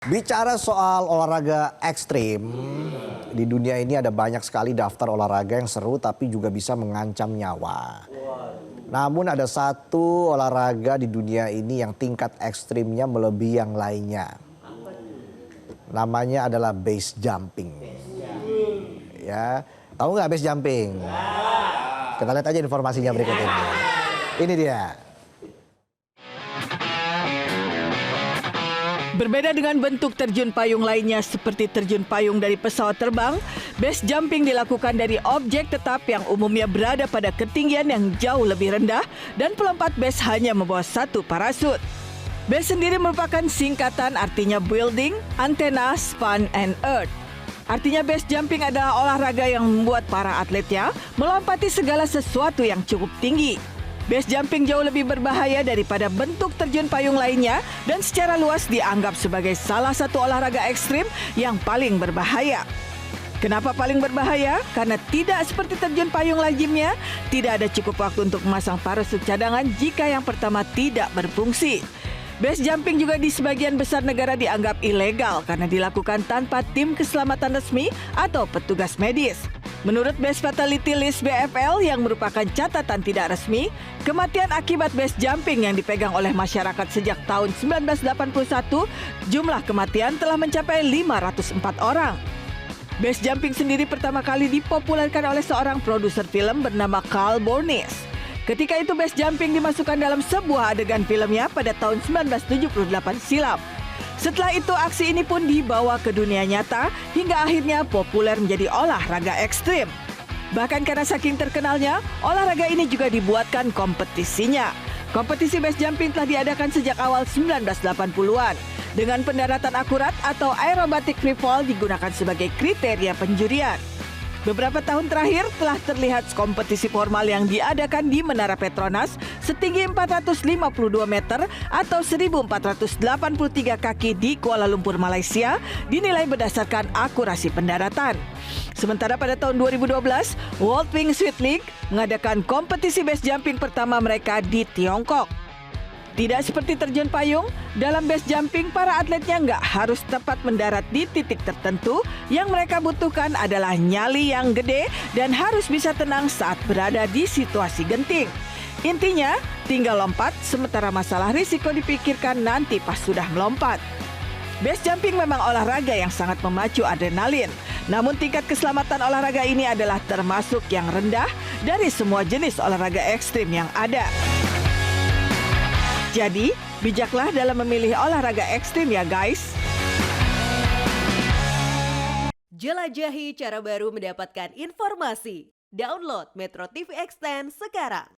Bicara soal olahraga ekstrim, di dunia ini ada banyak sekali daftar olahraga yang seru tapi juga bisa mengancam nyawa. Namun ada satu olahraga di dunia ini yang tingkat ekstrimnya melebihi yang lainnya. Namanya adalah base jumping. Ya, tahu nggak base jumping? Kita lihat aja informasinya berikut ini. Ini dia. Berbeda dengan bentuk terjun payung lainnya seperti terjun payung dari pesawat terbang, base jumping dilakukan dari objek tetap yang umumnya berada pada ketinggian yang jauh lebih rendah dan pelompat base hanya membawa satu parasut. Base sendiri merupakan singkatan artinya building, antena, span, and earth. Artinya base jumping adalah olahraga yang membuat para atletnya melompati segala sesuatu yang cukup tinggi. Base jumping jauh lebih berbahaya daripada bentuk terjun payung lainnya dan secara luas dianggap sebagai salah satu olahraga ekstrim yang paling berbahaya. Kenapa paling berbahaya? Karena tidak seperti terjun payung lazimnya, tidak ada cukup waktu untuk memasang parasut cadangan jika yang pertama tidak berfungsi. Base jumping juga di sebagian besar negara dianggap ilegal karena dilakukan tanpa tim keselamatan resmi atau petugas medis. Menurut Base Fatality List BFL yang merupakan catatan tidak resmi, kematian akibat base jumping yang dipegang oleh masyarakat sejak tahun 1981, jumlah kematian telah mencapai 504 orang. Base jumping sendiri pertama kali dipopulerkan oleh seorang produser film bernama Carl Bornes. Ketika itu base jumping dimasukkan dalam sebuah adegan filmnya pada tahun 1978 silam. Setelah itu aksi ini pun dibawa ke dunia nyata hingga akhirnya populer menjadi olahraga ekstrim. Bahkan karena saking terkenalnya, olahraga ini juga dibuatkan kompetisinya. Kompetisi base jumping telah diadakan sejak awal 1980-an. Dengan pendaratan akurat atau aerobatic free fall digunakan sebagai kriteria penjurian. Beberapa tahun terakhir telah terlihat kompetisi formal yang diadakan di Menara Petronas setinggi 452 meter atau 1.483 kaki di Kuala Lumpur, Malaysia, dinilai berdasarkan akurasi pendaratan. Sementara pada tahun 2012, World Wingsuit League mengadakan kompetisi base jumping pertama mereka di Tiongkok. Tidak seperti terjun payung, dalam base jumping para atletnya nggak harus tepat mendarat di titik tertentu. Yang mereka butuhkan adalah nyali yang gede dan harus bisa tenang saat berada di situasi genting. Intinya, tinggal lompat sementara masalah risiko dipikirkan nanti pas sudah melompat. Base jumping memang olahraga yang sangat memacu adrenalin. Namun tingkat keselamatan olahraga ini adalah termasuk yang rendah dari semua jenis olahraga ekstrim yang ada. Jadi, bijaklah dalam memilih olahraga ekstrim ya guys. Jelajahi cara baru mendapatkan informasi. Download Metro TV Extend sekarang.